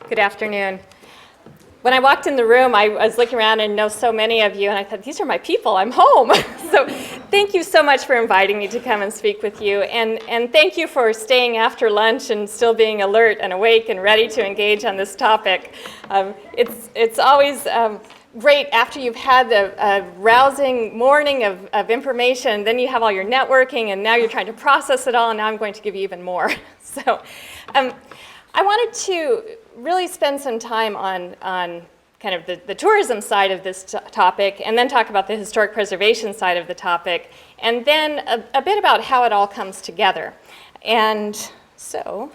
Good afternoon. When I walked in the room, I was looking around and know so many of you, and I thought, these are my people, I'm home. So thank you so much for inviting me to come and speak with you, and thank you for staying after lunch and still being alert and awake and ready to engage on this topic. It's always great after you've had a rousing morning of information, then you have all your networking, and now you're trying to process it all, and now I'm going to give you even more. So I wanted to really spend some time on kind of the tourism side of this topic, and then talk about the historic preservation side of the topic, and then a bit about how it all comes together. And so,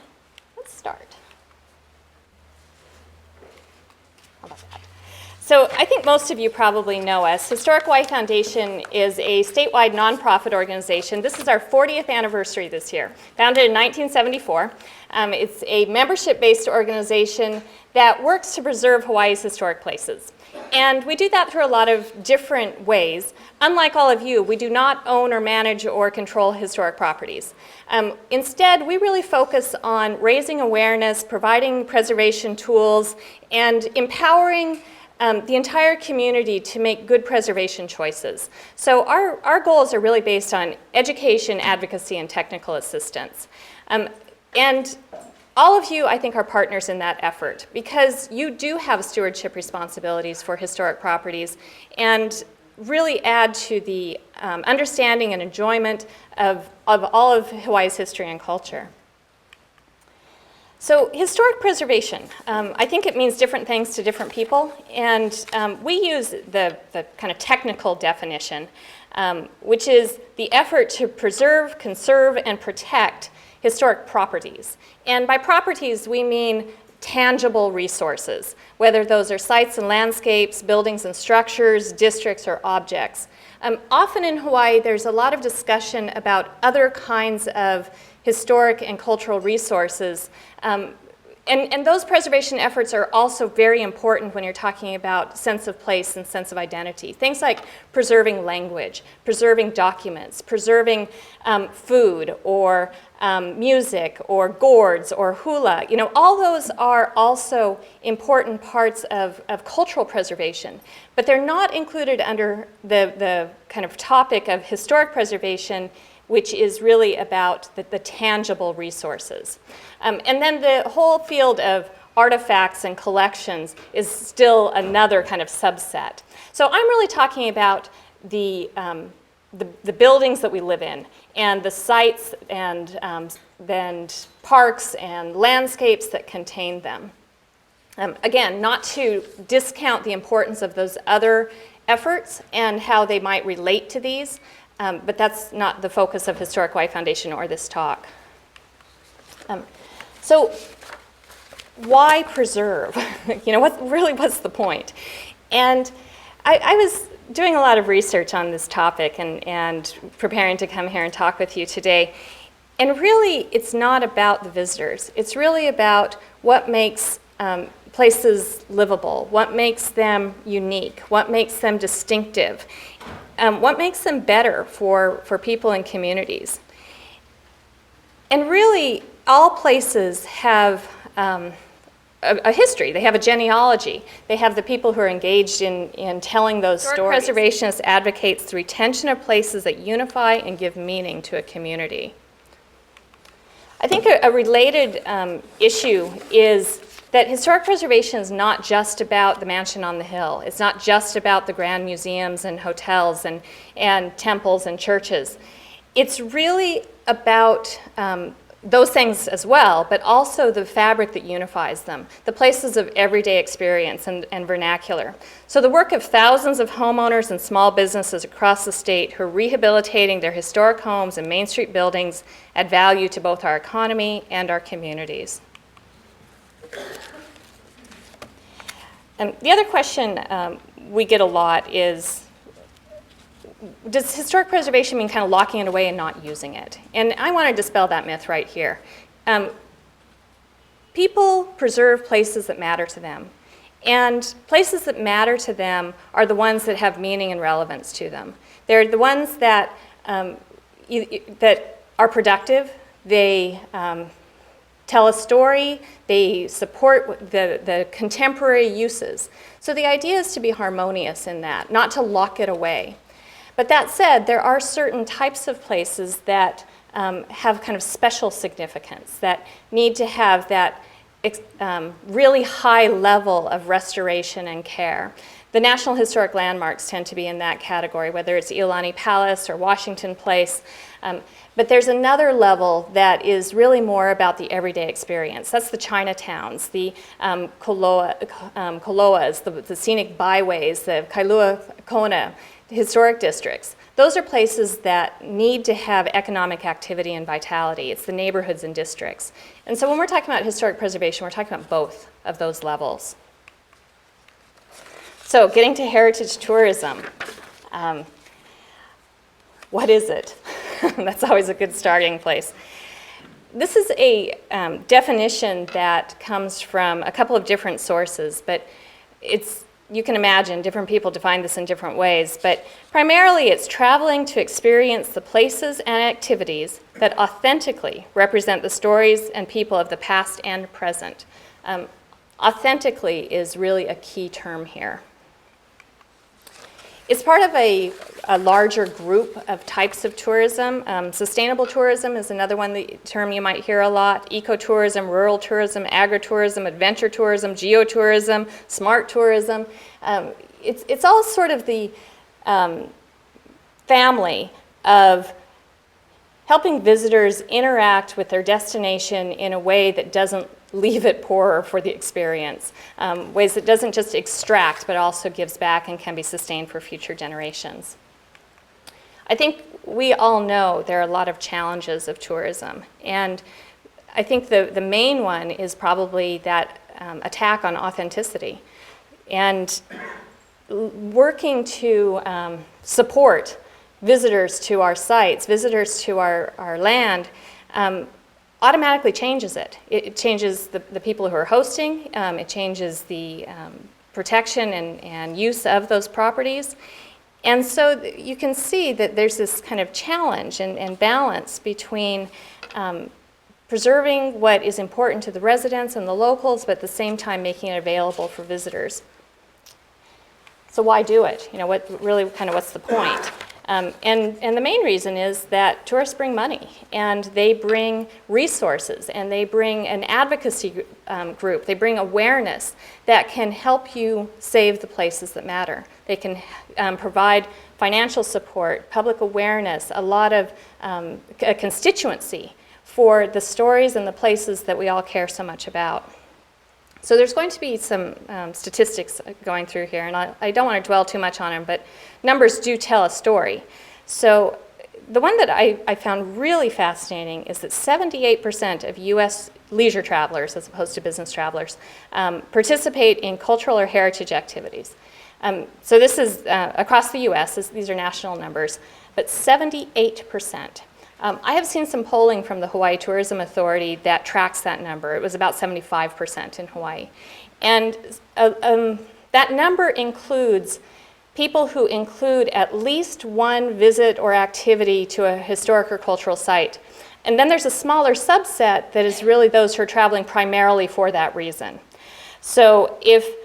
let's start. How about that? So I think most of you probably know us. Historic Hawaii Foundation is a statewide nonprofit organization. This is our 40th anniversary this year. Founded in 1974. It's a membership-based organization that works to preserve Hawaii's historic places. And we do that through a lot of different ways. Unlike all of you, we do not own or manage or control historic properties. Instead, we really focus on raising awareness, providing preservation tools, and empowering the entire community to make good preservation choices. So our goals are really based on education, advocacy, and technical assistance. And all of you, I think, are partners in that effort because you do have stewardship responsibilities for historic properties and really add to the understanding and enjoyment of all of Hawaii's history and culture. So historic preservation, I think it means different things to different people, and we use the kind of technical definition, which is the effort to preserve, conserve, and protect historic properties. And by properties, we mean tangible resources, whether those are sites and landscapes, buildings and structures, districts, or objects. Often in Hawaii, there's a lot of discussion about other kinds of historic and cultural resources. And those preservation efforts are also very important when you're talking about sense of place and sense of identity. Things like preserving language, preserving documents, preserving food or music or gourds or hula. You know, all those are also important parts of cultural preservation, but they're not included under the kind of topic of historic preservation, which is really about the tangible resources. And then the whole field of artifacts and collections is still another kind of subset. So I'm really talking about the buildings that we live in, and the sites and parks and landscapes that contain them. Again, not to discount the importance of those other efforts and how they might relate to these, but that's not the focus of Historic Hawaii Foundation or this talk. So why preserve? You know, what's the point? And I was doing a lot of research on this topic and preparing to come here and talk with you today. And really, it's not about the visitors. It's really about what makes places livable, what makes them unique, what makes them distinctive, what makes them better for people and communities. And really, all places have a history. They have a genealogy. They have the people who are engaged in telling those stories. Preservationists advocates the retention of places that unify and give meaning to a community. I think a related issue is that historic preservation is not just about the mansion on the hill. It's not just about the grand museums and hotels and temples and churches. It's really about those things as well, but also the fabric that unifies them, the places of everyday experience and vernacular. So the work of thousands of homeowners and small businesses across the state who are rehabilitating their historic homes and Main Street buildings add value to both our economy and our communities. And the other question we get a lot is, does historic preservation mean kind of locking it away and not using it? And I want to dispel that myth right here. People preserve places that matter to them. And places that matter to them are the ones that have meaning and relevance to them. They're the ones that, that are productive. They tell a story, they support the contemporary uses. So the idea is to be harmonious in that, not to lock it away. But that said, there are certain types of places that have kind of special significance, that need to have that really high level of restoration and care. The National Historic Landmarks tend to be in that category, whether it's Iolani Palace or Washington Place. But there's another level that is really more about the everyday experience. That's the Chinatowns, the Koloas, the scenic byways, the Kailua Kona historic districts. Those are places that need to have economic activity and vitality. It's the neighborhoods and districts. And so when we're talking about historic preservation, we're talking about both of those levels. So getting to heritage tourism. What is it? That's always a good starting place. This is a definition that comes from a couple of different sources, but you can imagine different people define this in different ways, but primarily it's traveling to experience the places and activities that authentically represent the stories and people of the past and present. Authentically is really a key term here. It's part of a larger group of types of tourism. Sustainable tourism is another one, the term you might hear a lot. Ecotourism, rural tourism, agritourism, adventure tourism, geotourism, smart tourism. It's all sort of the family of helping visitors interact with their destination in a way that doesn't leave it poorer for the experience, ways that doesn't just extract but also gives back and can be sustained for future generations. I think we all know there are a lot of challenges of tourism, and I think the main one is probably that attack on authenticity, and working to support visitors to our sites, visitors to our land, automatically changes it. It changes the people who are hosting, it changes the protection and use of those properties. And so you can see that there's this kind of challenge and balance between preserving what is important to the residents and the locals, but at the same time making it available for visitors. So why do it? You know, what's the point? And the main reason is that tourists bring money, and they bring resources, and they bring an advocacy group, they bring awareness that can help you save the places that matter. They can provide financial support, public awareness, a lot of a constituency for the stories and the places that we all care so much about. So there's going to be some statistics going through here, and I don't want to dwell too much on them, but numbers do tell a story. So the one that I found really fascinating is that 78% of US leisure travelers, as opposed to business travelers, participate in cultural or heritage activities. So this is across the US, these are national numbers, but 78%. I have seen some polling from the Hawaii Tourism Authority that tracks that number. It was about 75% in Hawaii. And that number includes people who include at least one visit or activity to a historic or cultural site. And then there's a smaller subset that is really those who are traveling primarily for that reason. So if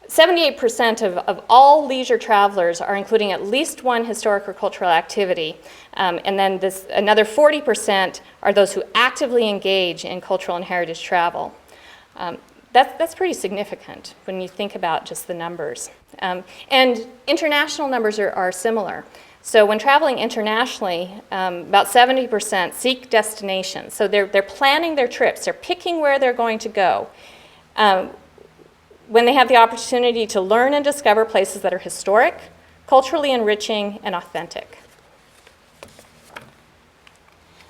78% of all leisure travelers are including at least one historic or cultural activity, and then another 40% are those who actively engage in cultural and heritage travel. That's pretty significant when you think about just the numbers. And international numbers are similar. So when traveling internationally, about 70% seek destinations. So they're planning their trips, they're picking where they're going to go. When they have the opportunity to learn and discover places that are historic, culturally enriching, and authentic.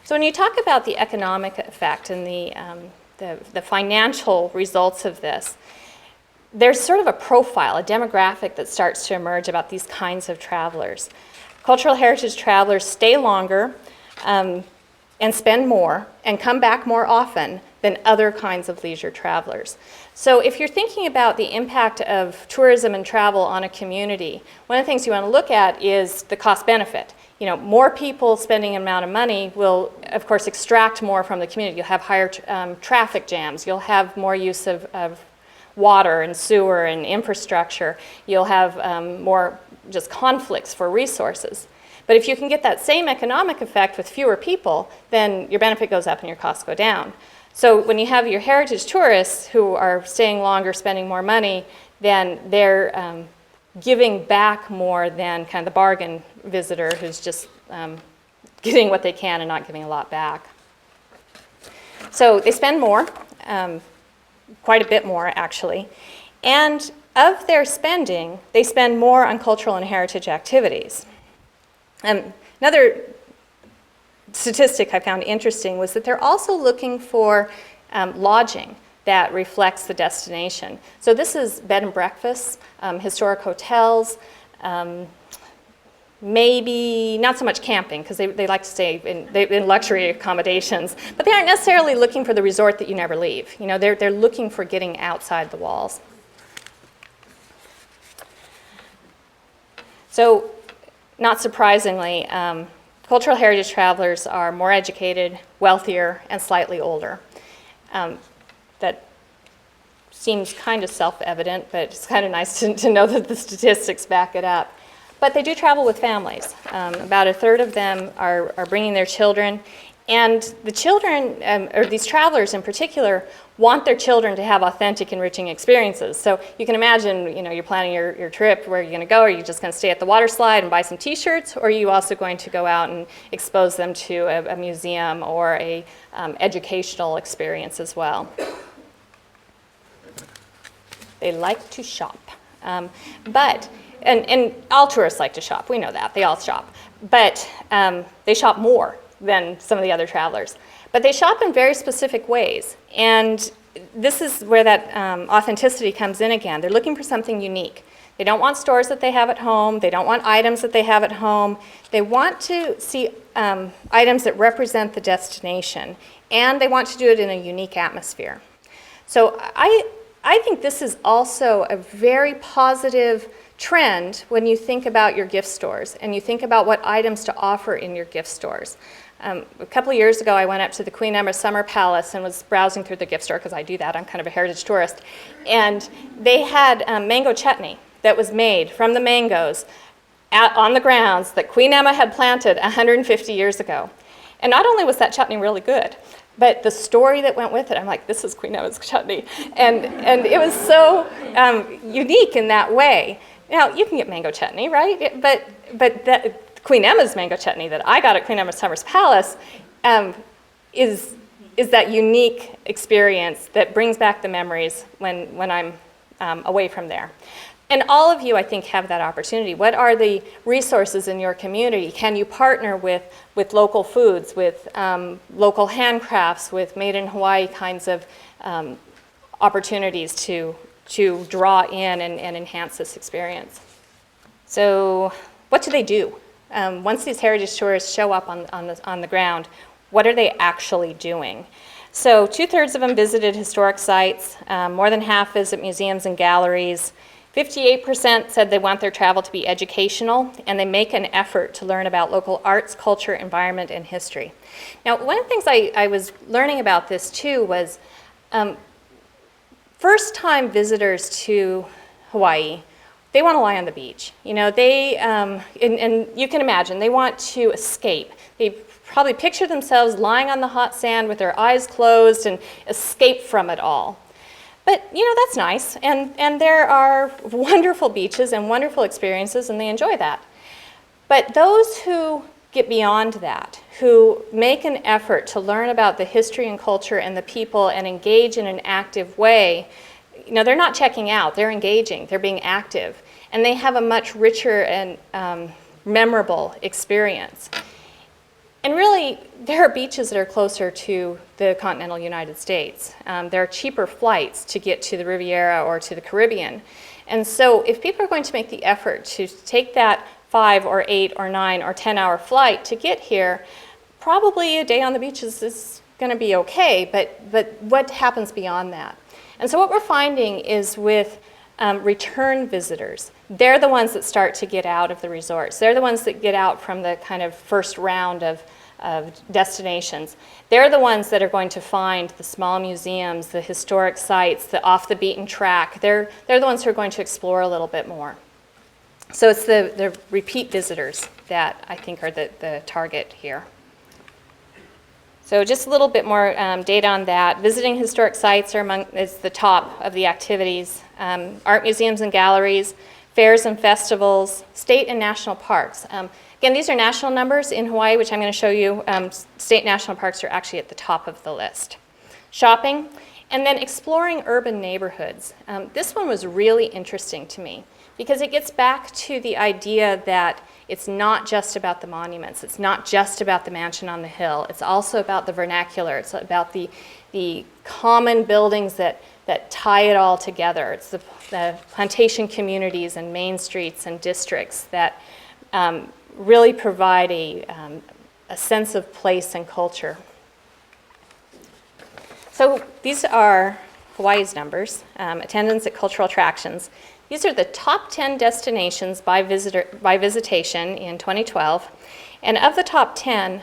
So when you talk about the economic effect and the financial results of this, there's sort of a profile, a demographic that starts to emerge about these kinds of travelers. Cultural heritage travelers stay longer. and spend more and come back more often than other kinds of leisure travelers. So if you're thinking about the impact of tourism and travel on a community, one of the things you want to look at is the cost benefit. You know, more people spending an amount of money will, of course, extract more from the community. You'll have higher traffic jams. You'll have more use of water and sewer and infrastructure. You'll have more just conflicts for resources. But if you can get that same economic effect with fewer people, then your benefit goes up and your costs go down. So when you have your heritage tourists who are staying longer, spending more money, then they're giving back more than kind of the bargain visitor who's just getting what they can and not giving a lot back. So they spend more, quite a bit more actually, and of their spending, they spend more on cultural and heritage activities. Another statistic I found interesting was that they're also looking for lodging that reflects the destination. So this is bed and breakfasts, historic hotels, maybe not so much camping because they like to stay in luxury accommodations, but they aren't necessarily looking for the resort that you never leave. You know, they're looking for getting outside the walls. So not surprisingly, cultural heritage travelers are more educated, wealthier, and slightly older. That seems kind of self-evident, but it's kind of nice to know that the statistics back it up. But they do travel with families. About a third of them are bringing their children. And the children, or these travelers in particular, want their children to have authentic, enriching experiences. So you can imagine, you know, you're planning your trip, where you're going to go. Are you just going to stay at the water slide and buy some T-shirts, or are you also going to go out and expose them to a museum or a educational experience as well? They like to shop, and all tourists like to shop. We know that. They all shop, but they shop more than some of the other travelers. But they shop in very specific ways, and this is where that authenticity comes in again. They're looking for something unique. They don't want stores that they have at home. They don't want items that they have at home. They want to see items that represent the destination, and they want to do it in a unique atmosphere. So I think this is also a very positive trend when you think about your gift stores and you think about what items to offer in your gift stores. A couple of years ago, I went up to the Queen Emma Summer Palace and was browsing through the gift store because I do that. I'm kind of a heritage tourist. And they had mango chutney that was made from the mangoes on the grounds that Queen Emma had planted 150 years ago. And not only was that chutney really good, but the story that went with it, I'm like, this is Queen Emma's chutney. And it was so unique in that way. Now, you can get mango chutney, right? But that Queen Emma's mango chutney that I got at Queen Emma Summer's Palace is that unique experience that brings back the memories when I'm away from there. And all of you, I think, have that opportunity. What are the resources in your community? Can you partner with local foods, with local handcrafts, with made in Hawaii kinds of opportunities to draw in and enhance this experience? So what do they do? Once these heritage tourists show up on the ground, what are they actually doing? So 2/3 of them visited historic sites. More than half visit museums and galleries. 58% said they want their travel to be educational, and they make an effort to learn about local arts, culture, environment, and history. Now, one of the things I was learning about this too was first-time visitors to Hawaii, they want to lie on the beach. You know, and you can imagine, they want to escape. They probably picture themselves lying on the hot sand with their eyes closed and escape from it all. But, you know, that's nice, and there are wonderful beaches and wonderful experiences, and they enjoy that. But those who get beyond that, who make an effort to learn about the history and culture and the people and engage in an active way, you know, they're not checking out, they're engaging, they're being active, and they have a much richer and memorable experience. And really, there are beaches that are closer to the continental United States. There are cheaper flights to get to the Riviera or to the Caribbean. And so if people are going to make the effort to take that 5 or 8 or 9 or 10 hour flight to get here, probably a day on the beach is going to be okay, but what happens beyond that? And so what we're finding is with return visitors, they're the ones that start to get out of the resorts. They're the ones that get out from the kind of first round of destinations. They're the ones that are going to find the small museums, the historic sites, the off the beaten track. They're the ones who are going to explore a little bit more. So it's the repeat visitors that I think are the target here. So just a little bit more data on that. Visiting historic sites is the top of the activities. Art museums and galleries, fairs and festivals, state and national parks. Again, these are national numbers in Hawaii, which I'm going to show you. State national parks are actually at the top of the list. Shopping, and then exploring urban neighborhoods. This one was really interesting to me because it gets back to the idea that it's not just about the monuments. It's not just about the mansion on the hill. It's also about the vernacular. It's about the common buildings that tie it all together. It's the plantation communities and main streets and districts that really provide a sense of place and culture. So these are Hawaii's numbers, attendance at cultural attractions. These are the top 10 destinations by visitation in 2012. And of the top 10,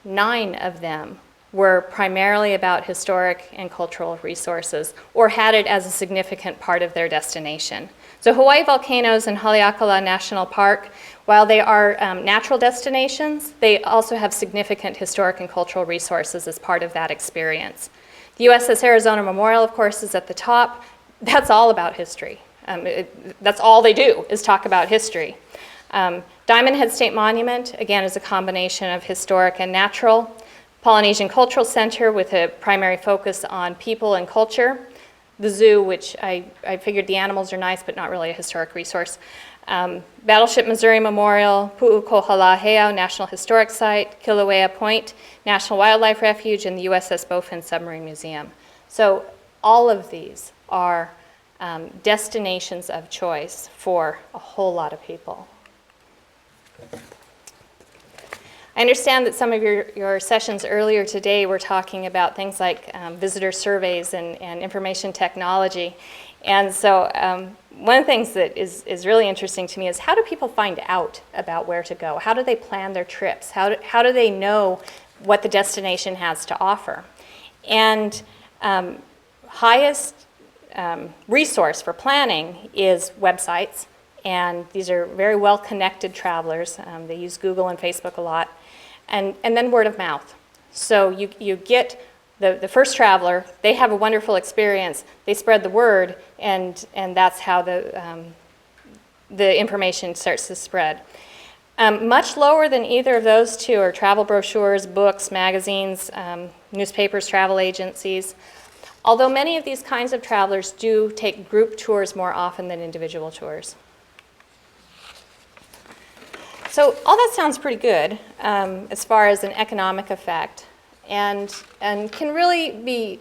9 of them were primarily about historic and cultural resources or had it as a significant part of their destination. So Hawaii Volcanoes and Haleakala National Park, while they are natural destinations, they also have significant historic and cultural resources as part of that experience. The USS Arizona Memorial, of course, is at the top. That's all about history. That's all they do is talk about history. Diamond Head State Monument, again, is a combination of historic and natural. Polynesian Cultural Center with a primary focus on people and culture. The zoo, which I figured the animals are nice, but not really a historic resource. Battleship Missouri Memorial, Pu'ukohalaheo National Historic Site, Kilauea Point National Wildlife Refuge, and the USS Bowfin Submarine Museum. So all of these are destinations of choice for a whole lot of people. I understand that some of your sessions earlier today were talking about things like visitor surveys and information technology. And so one of the things that is really interesting to me is how do people find out about where to go? How do they plan their trips? How do they know what the destination has to offer? And highest resource for planning is websites. And these are very well-connected travelers. They use Google and Facebook a lot. And then word of mouth. So you get the first traveler, they have a wonderful experience, they spread the word, and that's how the information starts to spread. Much lower than either of those two are travel brochures, books, magazines, newspapers, travel agencies. Although many of these kinds of travelers do take group tours more often than individual tours. So all that sounds pretty good as far as an economic effect and can really be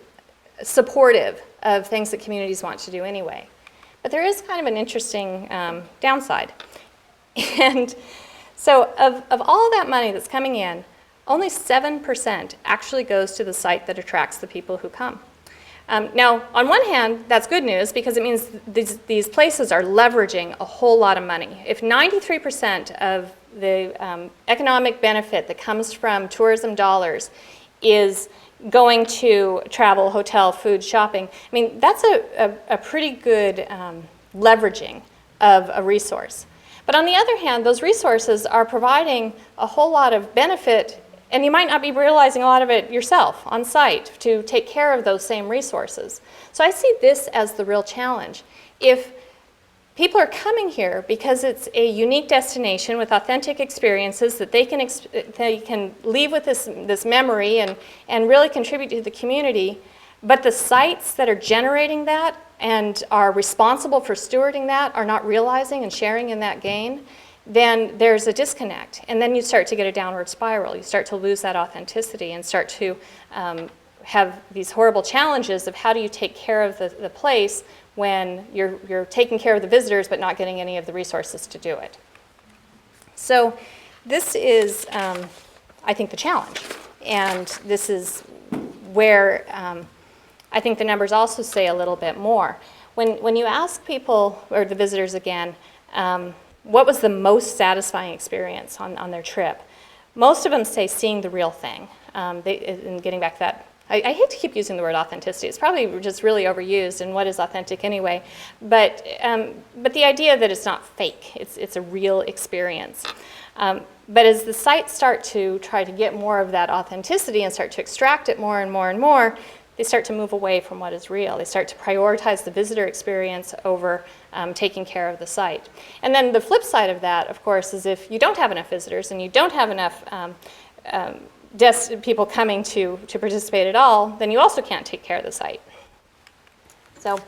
supportive of things that communities want to do anyway. But there is kind of an interesting downside. And so of all that money that's coming in, only 7% actually goes to the site that attracts the people who come. Now, on one hand, that's good news because it means these places are leveraging a whole lot of money. If 93% of the economic benefit that comes from tourism dollars is going to travel, hotel, food, shopping, I mean, that's a pretty good leveraging of a resource. But on the other hand, those resources are providing a whole lot of benefit, and you might not be realizing a lot of it yourself on site to take care of those same resources. So I see this as the real challenge. If people are coming here because it's a unique destination with authentic experiences that they can leave with this memory and really contribute to the community, but the sites that are generating that and are responsible for stewarding that are not realizing and sharing in that gain, then there's a disconnect. And then you start to get a downward spiral. You start to lose that authenticity and start to have these horrible challenges of how do you take care of the place when you're taking care of the visitors but not getting any of the resources to do it. So this is I think, the challenge. And this is where I think the numbers also say a little bit more. When you ask people, or the visitors again, what was the most satisfying experience on their trip, most of them say seeing the real thing. And getting back to that, I hate to keep using the word authenticity. It's probably just really overused, and what is authentic anyway? But the idea that it's not fake, it's a real experience. But as the sites start to try to get more of that authenticity and start to extract it more and more and more, they start to move away from what is real. They start to prioritize the visitor experience over taking care of the site. And then the flip side of that, of course, is if you don't have enough visitors and you don't have enough people coming to participate at all, then you also can't take care of the site. So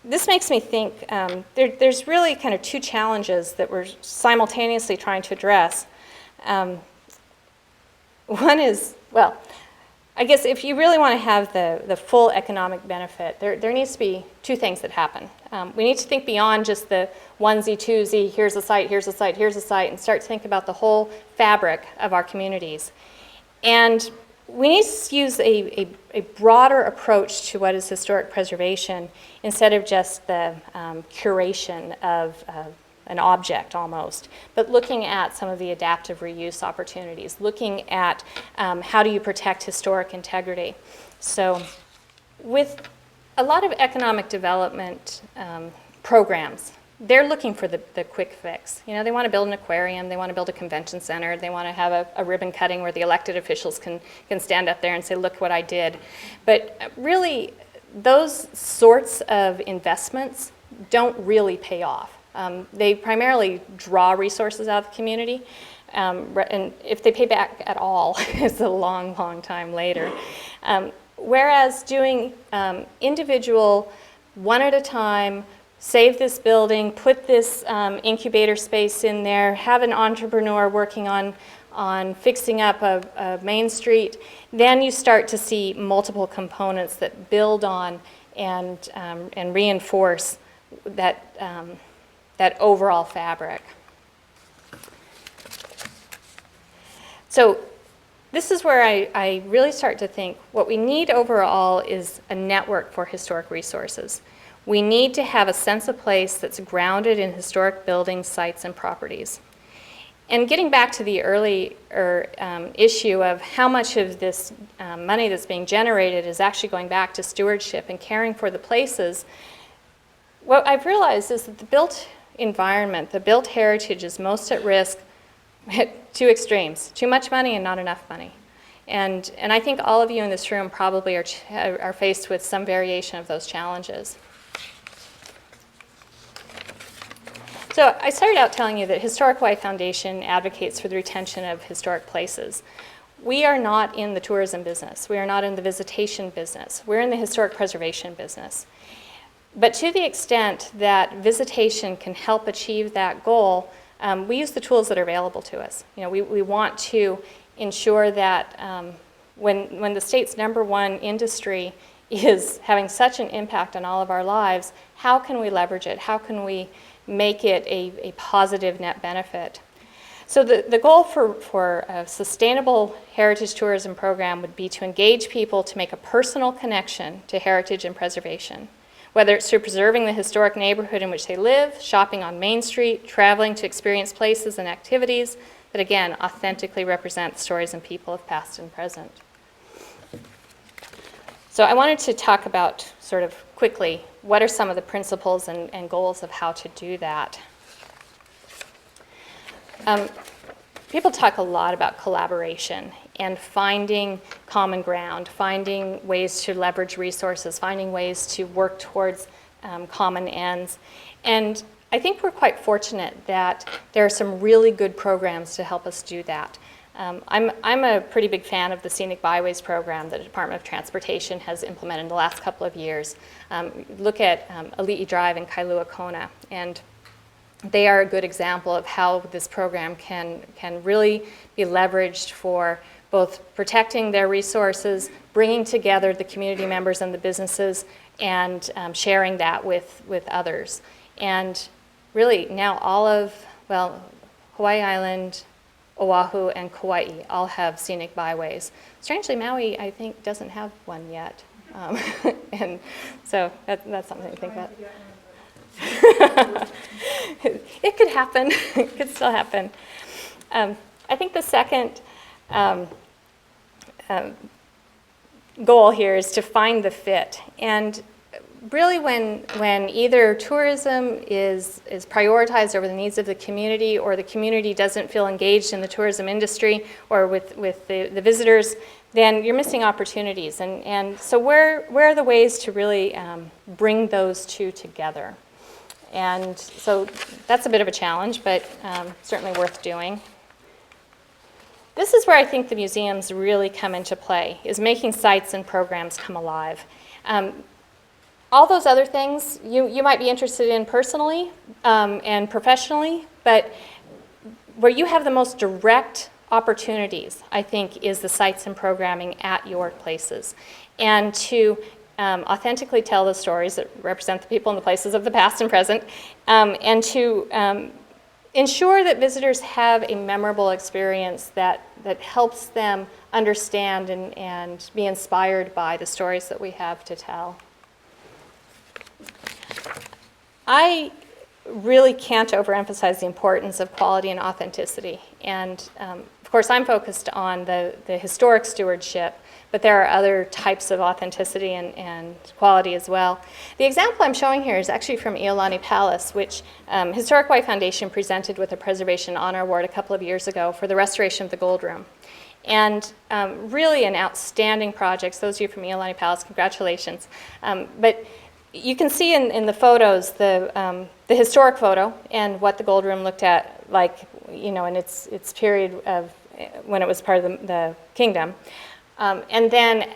this makes me think there's really kind of two challenges that we're simultaneously trying to address. One is, well, I guess if you really want to have the full economic benefit, there needs to be two things that happen. We need to think beyond just the onesie, twosie, here's a site, here's a site, here's a site, and start to think about the whole fabric of our communities. And we need to use a broader approach to what is historic preservation instead of just the curation of an object almost, but looking at some of the adaptive reuse opportunities, looking at how do you protect historic integrity. So with a lot of economic development programs, they're looking for the quick fix. You know, they want to build an aquarium, they want to build a convention center, they want to have a ribbon cutting where the elected officials can stand up there and say, look what I did. But really, those sorts of investments don't really pay off. They primarily draw resources out of the community, and if they pay back at all, it's a long, long time later. Whereas doing individual, one at a time, save this building, put this incubator space in there, have an entrepreneur working on fixing up a main street, then you start to see multiple components that build on and reinforce that overall fabric. So this is where I really start to think what we need overall is a network for historic resources. We need to have a sense of place that's grounded in historic buildings, sites, and properties. And getting back to the earlier issue of how much of this money that's being generated is actually going back to stewardship and caring for the places, what I've realized is that the built environment, the built heritage is most at risk at two extremes, too much money and not enough money. And I think all of you in this room probably are faced with some variation of those challenges. So I started out telling you that Historic Hawaii Foundation advocates for the retention of historic places. We are not in the tourism business. We are not in the visitation business. We're in the historic preservation business. But to the extent that visitation can help achieve that goal, we use the tools that are available to us. You know, we want to ensure that when the state's #1 industry is having such an impact on all of our lives, how can we leverage it? How can we make it a positive net benefit? So the goal for a sustainable heritage tourism program would be to engage people to make a personal connection to heritage and preservation, whether it's through preserving the historic neighborhood in which they live, shopping on Main Street, traveling to experience places and activities that, again, authentically represent the stories and people of past and present. So I wanted to talk about, sort of quickly, what are some of the principles and goals of how to do that. People talk a lot about collaboration and finding common ground, finding ways to leverage resources, finding ways to work towards common ends. And I think we're quite fortunate that there are some really good programs to help us do that. I'm a pretty big fan of the Scenic Byways program that the Department of Transportation has implemented in the last couple of years. Look at Ali'i Drive in Kailua Kona, and they are a good example of how this program can really be leveraged for both protecting their resources, bringing together the community members and the businesses, and sharing that with others. And really now all of, well, Hawaii Island, Oahu, and Kauai all have scenic byways. Strangely, Maui, I think, doesn't have one yet. And so that's something to think about. It could happen. It could still happen. I think the second goal here is to find the fit. And really when either tourism is prioritized over the needs of the community, or the community doesn't feel engaged in the tourism industry or with the visitors, then you're missing opportunities. And so where are the ways to really bring those two together? And so that's a bit of a challenge, but certainly worth doing. This is where I think the museums really come into play, is making sites and programs come alive. All those other things you might be interested in personally and professionally, but where you have the most direct opportunities, I think, is the sites and programming at your places. And to authentically tell the stories that represent the people and the places of the past and present, and to ensure that visitors have a memorable experience that helps them understand and be inspired by the stories that we have to tell. I really can't overemphasize the importance of quality and authenticity. And of course, I'm focused on the historic stewardship, but there are other types of authenticity and quality as well. The example I'm showing here is actually from Iolani Palace, which Historic Hawaii Foundation presented with a Preservation Honor Award a couple of years ago for the restoration of the Gold Room. And really an outstanding project. Those of you from Iolani Palace, congratulations. But you can see in the photos the historic photo and what the Gold Room looked at, like, you know, in its period of when it was part of the kingdom. And then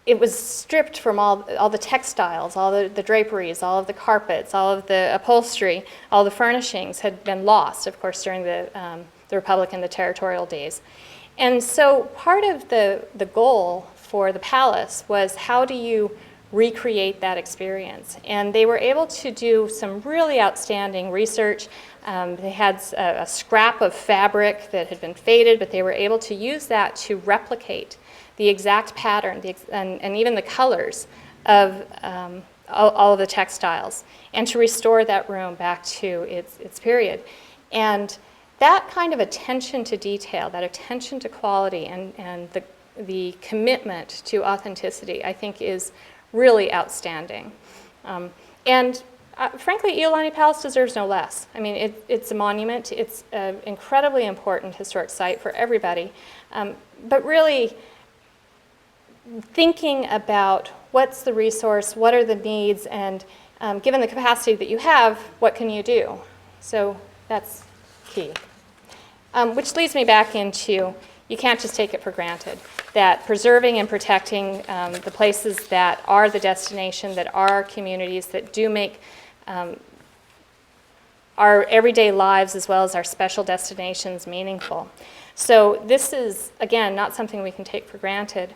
it was stripped from all the textiles, all the draperies, all of the carpets, all of the upholstery, all the furnishings had been lost, of course, during the Republic and the territorial days. And so part of the goal for the palace was, how do you recreate that experience? And they were able to do some really outstanding research. They had a scrap of fabric that had been faded, but they were able to use that to replicate the exact pattern and even the colors of all of the textiles, and to restore that room back to its period. And that kind of attention to detail, that attention to quality, and the commitment to authenticity, I think, is really outstanding. Frankly, Iolani Palace deserves no less. I mean, it's a monument. It's an incredibly important historic site for everybody. But really, thinking about what's the resource, what are the needs, and given the capacity that you have, what can you do? So that's key. Which leads me back into, you can't just take it for granted, that preserving and protecting the places that are the destination, that are communities, that do make our everyday lives as well as our special destinations meaningful. So this is, again, not something we can take for granted.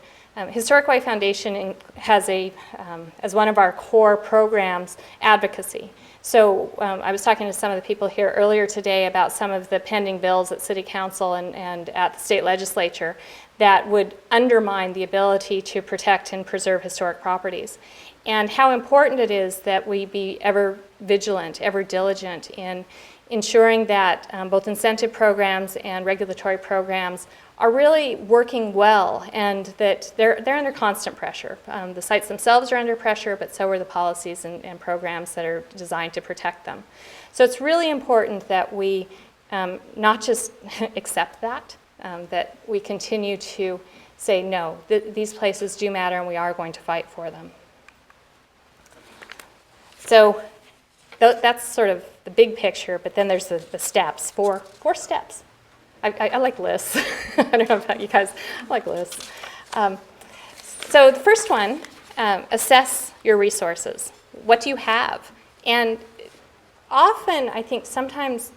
Historic Hawaii Foundation has as one of our core programs, advocacy. So I was talking to some of the people here earlier today about some of the pending bills at City Council and at the state legislature that would undermine the ability to protect and preserve historic properties. And how important it is that we be ever vigilant, ever diligent in ensuring that both incentive programs and regulatory programs are really working well, and that they're under constant pressure. The sites themselves are under pressure, but so are the policies and programs that are designed to protect them. So it's really important that we not just accept that we continue to say, no, these places do matter and we are going to fight for them. So that's sort of the big picture, but then there's the steps, four steps. I like lists. I don't know about you guys. I like lists. So the first one, assess your resources. What do you have? And often, I think sometimes,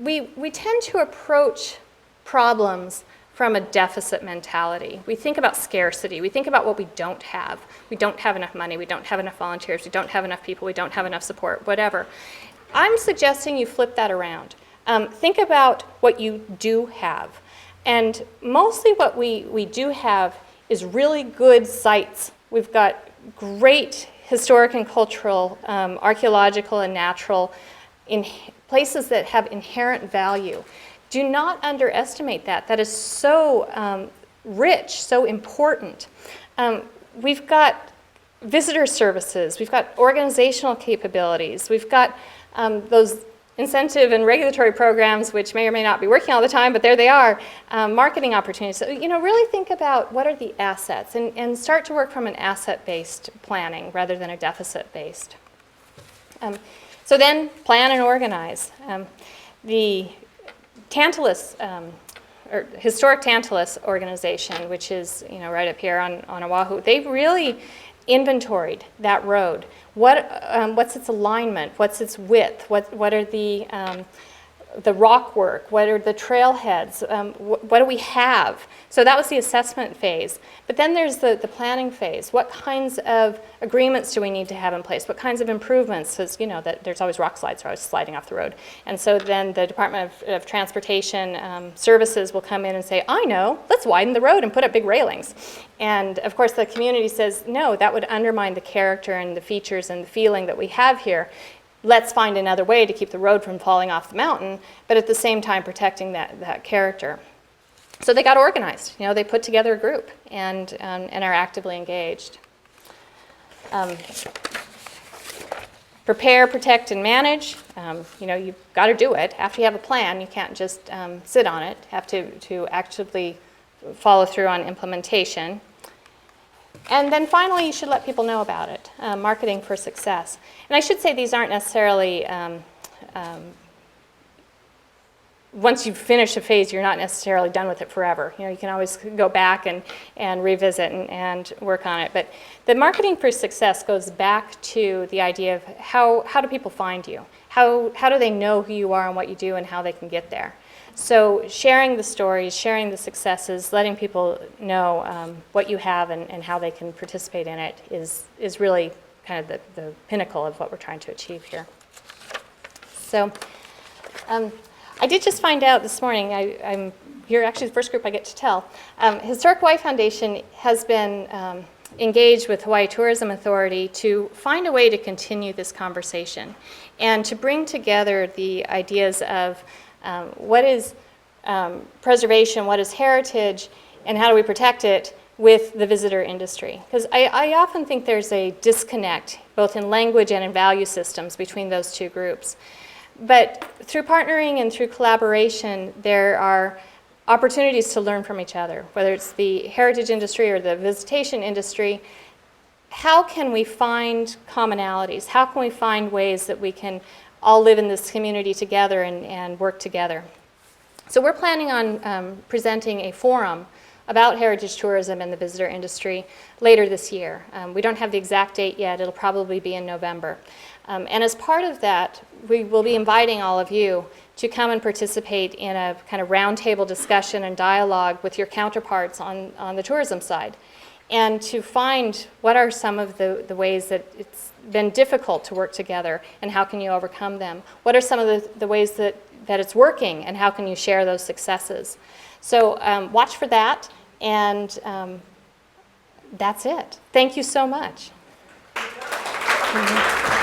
we tend to approach problems from a deficit mentality. We think about scarcity. We think about what we don't have. We don't have enough money. We don't have enough volunteers. We don't have enough people. We don't have enough support, whatever. I'm suggesting you flip that around. think about what you do have. And mostly what we do have is really good sites. We've got great historic and cultural, archaeological and natural places that have inherent value. Do not underestimate that. That is so rich, so important. We've got visitor services, we've got organizational capabilities, we've got those incentive and regulatory programs, which may or may not be working all the time, but there they are, marketing opportunities. So, really think about what are the assets and start to work from an asset-based planning rather than a deficit-based. So then plan and organize. The Tantalus, or Historic Tantalus organization, which is right up here on Oahu, they really inventoried that road. What's its alignment? What's its width? What are the rock work? What are the trailheads? What do we have? So that was the assessment phase. But then there's the planning phase. What kinds of agreements do we need to have in place? What kinds of improvements? Because that there's always rock slides, or I was sliding off the road. And so then the Department of Transportation Services will come in and say, I know, let's widen the road and put up big railings. And of course the community says, no, that would undermine the character and the features and the feeling that we have here. Let's find another way to keep the road from falling off the mountain, but at the same time protecting that character. So they got organized. They put together a group and are actively engaged. Prepare, protect, and manage. You've got to do it. After you have a plan, you can't just sit on it. You have to actively follow through on implementation. And then finally, you should let people know about it. Marketing for success. And I should say these aren't necessarily, once you finish a phase, you're not necessarily done with it forever. You can always go back and revisit and work on it. But the marketing for success goes back to the idea of how do people find you? How do they know who you are and what you do and how they can get there? So sharing the stories, sharing the successes, letting people know what you have and how they can participate in it is really kind of the pinnacle of what we're trying to achieve here. So I did just find out this morning, you're actually the first group I get to tell. Historic Hawaii Foundation has been engaged with Hawaii Tourism Authority to find a way to continue this conversation and to bring together the ideas of what is preservation, what is heritage, and how do we protect it with the visitor industry. Because I often think there's a disconnect, both in language and in value systems, between those two groups. But through partnering and through collaboration, there are opportunities to learn from each other, whether it's the heritage industry or the visitation industry. How can we find commonalities? How can we find ways that we can all live in this community together and work together? So we're planning on presenting a forum about heritage tourism and the visitor industry later this year. We don't have the exact date yet. It'll probably be in November. And as part of that, we will be inviting all of you to come and participate in a kind of roundtable discussion and dialogue with your counterparts on the tourism side, and to find what are some of the ways that it's been difficult to work together and how can you overcome them. What are some of the ways that it's working and how can you share those successes. So watch for that, and that's it. Thank you so much. Mm-hmm.